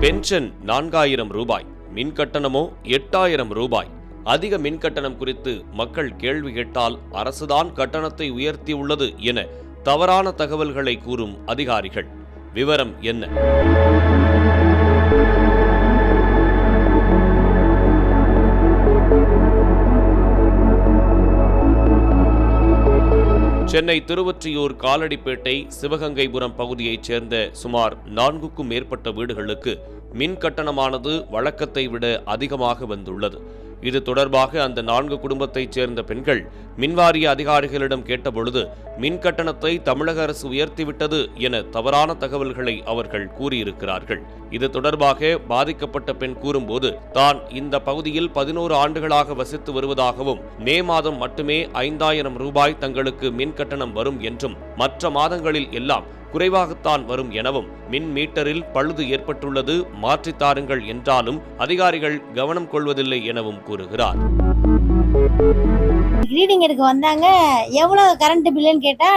Pension 4000 ரூபாய், மின்கட்டணமோ 8000 ரூபாய். அதிக மின்கட்டணம் குறித்து மக்கள் கேள்வி கேட்டால் அரசுதான் கட்டணத்தை உயர்த்தியுள்ளது என தவறான தகவல்களை கூறும் அதிகாரிகள். விவரம் என்ன? சென்னை திருவொற்றியூர் காலடிப்பேட்டை சிவகங்கைபுரம் பகுதியைச் சேர்ந்த சுமார் 4க்கும் மேற்பட்ட வீடுகளுக்கு மின் கட்டணமானது வழக்கத்தை விட அதிகமாக வந்துள்ளது. இது தொடர்பாக அந்த 4 குடும்பத்தைச் சேர்ந்த பெண்கள் மின்வாரிய அதிகாரிகளிடம் கேட்டபொழுது மின் கட்டணத்தை தமிழக அரசு உயர்த்திவிட்டது என தவறான தகவல்களை அவர்கள் கூறியிருக்கிறார்கள். இது தொடர்பாக பாதிக்கப்பட்ட பெண் கூறும்போது, தான் இந்த பகுதியில் 11 ஆண்டுகளாக வசித்து வருவதாகவும் மே மாதம் மட்டுமே 5000 ரூபாய் தங்களுக்கு மின் கட்டணம் வரும் என்றும் மற்ற மாதங்களில் எல்லாம் குறைவாகத்தான் வரும் எனவும் மின் மீட்டரில் பழுது ஏற்பட்டுள்ளது, மாற்றித்தாருங்கள் என்றாலும் அதிகாரிகள் கவனம் கொள்வதில்லை எனவும் கூறுகிறார். ரீடிங் எடுக்க வந்தாங்க. எவ்வளவு கரண்ட் பில்லுன்னு கேட்டா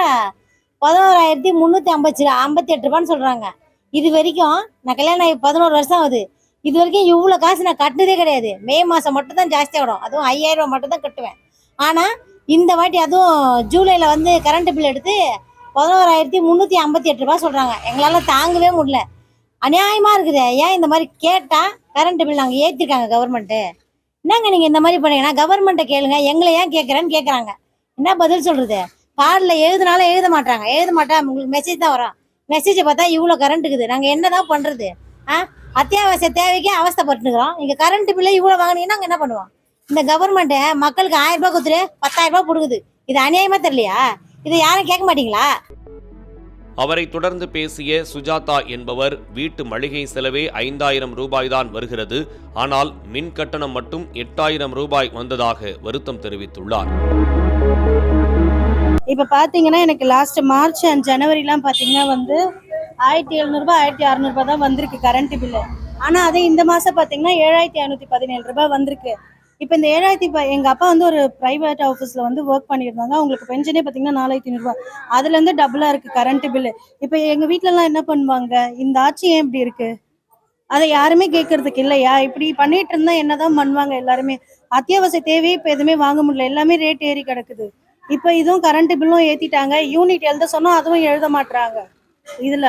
11,358 ரூபான்னு சொல்றாங்க. இது வரைக்கும் நான் கல்யாணம் ஆகி 11 வருஷம் ஆகுது. இது வரைக்கும் இவ்வளவு காசு நான் கட்டினதே கிடையாது. மே மாசம் மட்டும் தான் ஜாஸ்தியா வரும். அதுவும் 5000 ரூபாய் மட்டும் தான் கட்டுவேன். ஆனா இந்த வாட்டி அதுவும் ஜூலைல வந்து கரண்ட் பில் எடுத்து 11,358 ரூபாய் சொல்றாங்க. எங்களால தாங்கவே முடியல. அநியாயமா இருக்குது. ஏன் இந்த மாதிரி கேட்டா கரண்ட் பில் நாங்க ஏத்திருக்காங்க கவர்மெண்ட். என்னங்க நீங்க இந்த மாதிரி பண்ணீங்கன்னா கவர்மெண்ட்டை கேளுங்க, எங்களை ஏன் கேட்கறேன்னு கேட்கறாங்க. என்ன பதில் சொல்றது? கார்டுல எழுதினாலும் எழுத மாட்டாங்க. எழுத மாட்டா உங்களுக்கு மெசேஜ் தான் வரும். மெசேஜை பார்த்தா இவ்வளவு கரண்ட் இருக்குது. நாங்க என்னதான் பண்றது? அத்தியாவசிய தேவைக்கே அவஸ்தைப்பட்டுக்கிறோம். நீங்க கரண்ட் பில்ல இவ்வளவு வாங்கினீங்கன்னா நாங்க என்ன பண்ணுவோம்? இந்த கவர்மெண்ட் மக்களுக்கு 1000 ரூபாய் கொடுத்துட்டு 10,000 ரூபாய் கொடுக்குது. இது அநியாயமா தெரியலையா? இதை யாரும் கேட்க மாட்டீங்களா? அவரை தொடர்ந்து பேசிய சுஜாதா என்பவர், வீட்டு மளிகை செலவே 5000 ரூபாய் தான் வருகிறது, ஆனால் மின் கட்டணம் மட்டும் 8000 ரூபாய் வந்ததாக வருத்தம் தெரிவித்துள்ளார். இப்ப பாத்தீங்கன்னா எனக்கு லாஸ்ட் மார்ச் அண்ட் ஜனவரிலாம் பாத்தீங்கன்னா வந்து 1700 ரூபாய் 1600 ரூபாய் தான் வந்திருக்கு கரண்ட் பில்லு. ஆனா அதே இந்த மாசம் பாத்தீங்கன்னா 7517 ரூபாய் வந்திருக்கு. இப்ப இந்த 7000 எங்க அப்பா வந்து ஒரு பிரைவேட் ஆஃபீஸ்ல வந்து ஒர்க் பண்ணியிருந்தாங்க. அவங்களுக்கு பென்ஷனே பாத்தீங்கன்னா 4500 ரூபாய். அதுல இருந்து டபுளா இருக்கு கரண்ட் பில்லு. இப்ப எங்க வீட்டுல எல்லாம் என்ன பண்ணுவாங்க? இந்த ஆட்சி ஏன் இப்படி இருக்கு? அதை யாருமே கேட்கறதுக்கு இல்லையா? இப்படி பண்ணிட்டு இருந்தா என்னதான் பண்ணுவாங்க எல்லாருமே? அத்தியாவசிய தேவையே இப்ப எதுவுமே வாங்க முடியல. எல்லாமே ரேட் ஏறி கிடக்குது. இப்ப இதுவும் கரண்ட் பில்லும் ஏத்திட்டாங்க. யூனிட் எழுத சொன்னா அதுவும் எழுத மாட்டாங்க இதுல.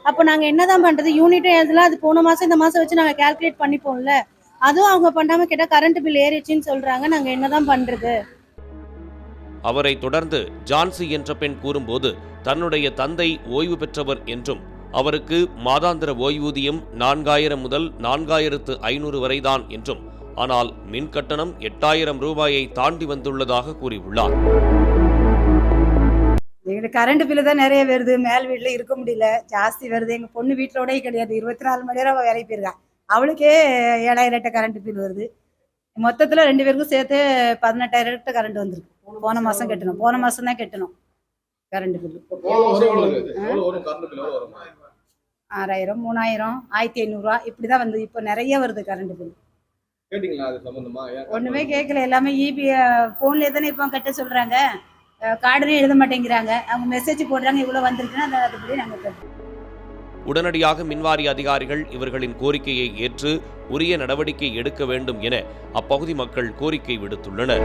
அப்ப நாங்க என்னதான் பண்றது? யூனிட்டும் எழுதலாம். அது போன மாசம் இந்த மாசம் வச்சு நாங்க கால்குலேட் பண்ணிப்போம்ல. அதுவும் அவங்க பண்ணாம கேட்டா கரண்ட் பில் ஏறிச்சுன்னு சொல்றாங்க. நாங்க என்னதான் பண்றது? அவரை தொடர்ந்து ஜான்சி என்ற பெண் கூறும்போது, தன்னுடைய தந்தை ஓய்வு பெற்றவர் என்றும் அவருக்கு மாதாந்திர ஓய்வூதியம் 4000 முதல் 4500 வரைதான் என்றும், ஆனால் மின் கட்டணம் 8000 ரூபாயை தாண்டி வந்துள்ளதாக கூறியுள்ளார். எங்களுக்கு கரண்ட் பில்லு தான் நிறைய வருது. மேல் வீட்டுல இருக்க முடியல, ஜாஸ்தி வருது. எங்க பொண்ணு வீட்டிலோடய கிடையாது. 24 மணி நேரம் வேலைக்கு போயிருக்கா. அவளுக்கே 7000 கரண்ட் பில் வருது. மொத்தத்துல 2 பேருக்கும் சேர்த்து 18,000 கரண்ட் வந்துருக்கு. போன மாசம் கட்டணும். போன மாசம் தான் கட்டணும் கரண்ட் பில்லு. 6000 3000 1500 ரூபா இப்படிதான் வந்து இப்ப நிறைய வருது கரண்ட் பில். ஒண்ணுமே கேட்கல. எல்லாமே இபி போன்ல தானே இப்போ கட்ட சொல்றாங்க. கார்டுனே எழுத மாட்டேங்கிறாங்க. அவங்க மெசேஜ் போடுறாங்க இவ்வளவு வந்திருக்குன்னா அதுபடி நாங்க கட்டுறோம். உடனடியாக மின்வாரிய அதிகாரிகள் இவர்களின் கோரிக்கையை ஏற்று உரிய நடவடிக்கை எடுக்க வேண்டும் என அப்பகுதி மக்கள் கோரிக்கை விடுத்துள்ளனர்.